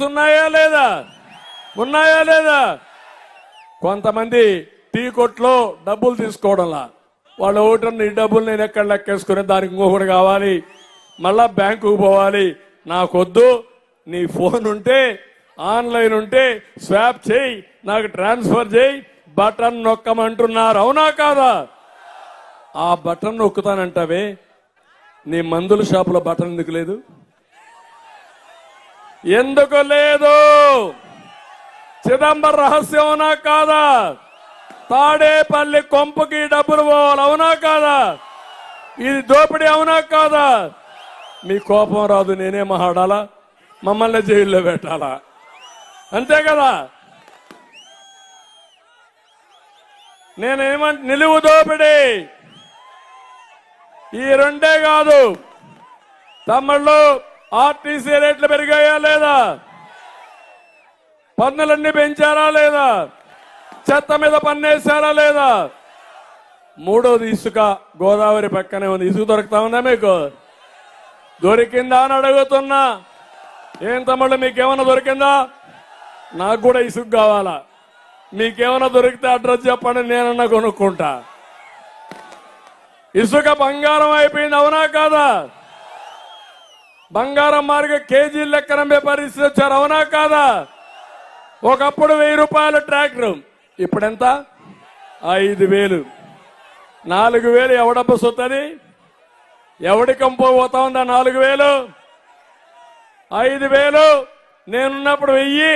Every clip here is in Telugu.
ఉన్నాయా లేదా? ఉన్నాయా లేదా? కొంతమంది టీ కొట్లో డబ్బులు తీసుకోవడంలా వాళ్ళు ఓటర్ని ఈ డబ్బులు నేను ఎక్కడ లెక్కేసుకుని దానికి ఇంకొకటి కావాలి, మళ్ళా బ్యాంకుకు పోవాలి. నాకొద్దు, నీ ఫోన్ ఉంటే ఆన్లైన్ ఉంటే స్వాప్ చేయి, నాకు ట్రాన్స్ఫర్ చేయి, బటన్ నొక్కమంటున్నారు. అవునా కాదా? ఆ బటన్ నొక్కుతానంటావే, నీ మందుల షాపులో బటన్ ఎందుకు లేదు? ఎందుకు లేదు? చిదంబరం రహస్యం అవునా కాదా? తాడేపల్లి కొంపకి డబ్బులు పోవాలి. అవునా కాదా? ఇది దోపిడీ అవునా కాదా? మీ కోపం రాదు, నేనే మాట్లాడాలా? మమ్మల్ని జైల్లో పెట్టాలా? అంతే కదా? నిలువు దోపిడీ ఈ రెండే కాదు తమ్ముళ్ళు. ఆర్టీసీ రేట్లు పెరిగాయా లేదా? పన్నులన్నీ పెంచారా లేదా? చెత్త మీద పన్నేశారా లేదా? మూడోది ఇసుక. గోదావరి పక్కనే ఉంది, ఇసుక దొరుకుతా ఉందా మీకు? దొరికిందా అని అడుగుతున్నా. ఏం తమ్ముళ్ళు, మీకేమన్నా దొరికిందా? నాకు కూడా ఇసుక కావాలా. మీకేమన్నా దొరికితే అడ్రస్ చెప్పండి, నేనన్నా కొనుక్కుంటా. ఇసుక బంగారం అయిపోయింది. అవునా కాదా? బంగారం మార్గ కేజీల లెక్కన పరిస్థితి వచ్చారు. అవునా కాదా? ఒకప్పుడు 1000 రూపాయల ట్రాక్టర్, ఇప్పుడెంత? 5000. 4000 ఎవడబ్బ సొత్తది? ఎవడి కంపో పోతా ఉందా 4000? 5000 నేనున్నప్పుడు 1000,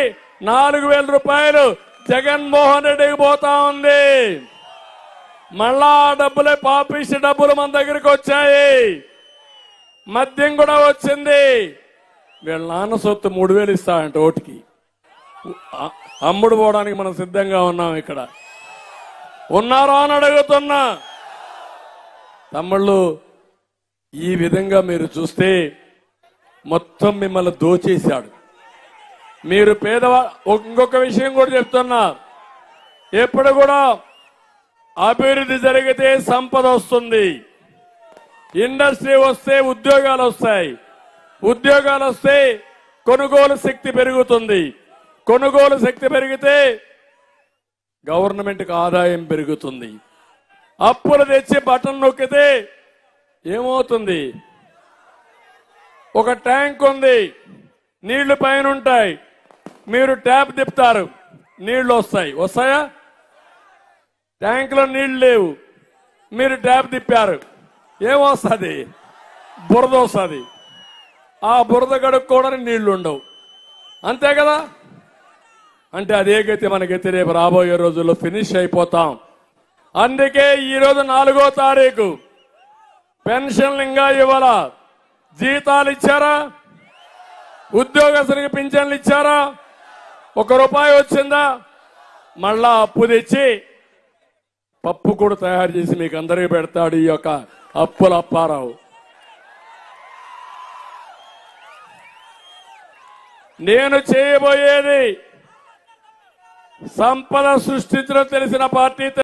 4000 రూపాయలు జగన్మోహన్ రెడ్డికి పోతా ఉంది. మళ్ళా డబ్బులే పాపిష్టి డబ్బులు మన దగ్గరికి వచ్చాయి. మద్యం కూడా వచ్చింది. వీళ్ళ నాన్న సొత్తు 3000 ఇస్తాడంట ఓటుకి. అమ్ముడు పోవడానికి మనం సిద్ధంగా ఉన్నాం. ఇక్కడ ఉన్నారా అని అడుగుతున్నా. తమ్ముళ్ళు, ఈ విధంగా మీరు చూస్తే మొత్తం మిమ్మల్ని దోచేశాడు. మీరు ఇంకొక విషయం కూడా చెప్తున్నా, ఎప్పుడు కూడా అభివృద్ధి జరిగితే సంపద వస్తుంది, ఇండస్ట్రీ వస్తే ఉద్యోగాలు వస్తాయి, ఉద్యోగాలు వస్తే కొనుగోలు శక్తి పెరుగుతుంది, కొనుగోలు శక్తి పెరిగితే గవర్నమెంట్కి ఆదాయం పెరుగుతుంది. అప్పులు తెచ్చి బటన్ నొక్కితే ఏమవుతుంది? ఒక ట్యాంక్ ఉంది, నీళ్లు పైన ఉంటాయి, మీరు ట్యాప్ తిప్పుతారు, నీళ్లు వస్తాయి. వస్తాయా? ట్యాంకులో నీళ్లు లేవు, మీరు ట్యాప్ తిప్పారు, ఏమొస్తుంది? బురద వస్తుంది. ఆ బురద కడుక్కోవడానికి నీళ్లు ఉండవు. అంతే కదా? అంటే అదే గతి మనకైతే రేపు రాబోయే రోజుల్లో ఫినిష్ అయిపోతాం. అందుకే ఈరోజు 4వ తారీఖు పెన్షన్లు ఇంకా ఇవ్వాలా? జీతాలు ఇచ్చారా? ఉద్యోగస్తులకు పింఛన్లు ఇచ్చారా? ₹1 వచ్చిందా? మళ్ళా అప్పు తెచ్చి పప్పు కూడా తయారు చేసి మీకు అందరికీ పెడతాడు ఈ యొక్క అప్పుల అప్పారావు. నేను చేయబోయేది సంపద సృష్టించడం తెలిసిన పార్టీ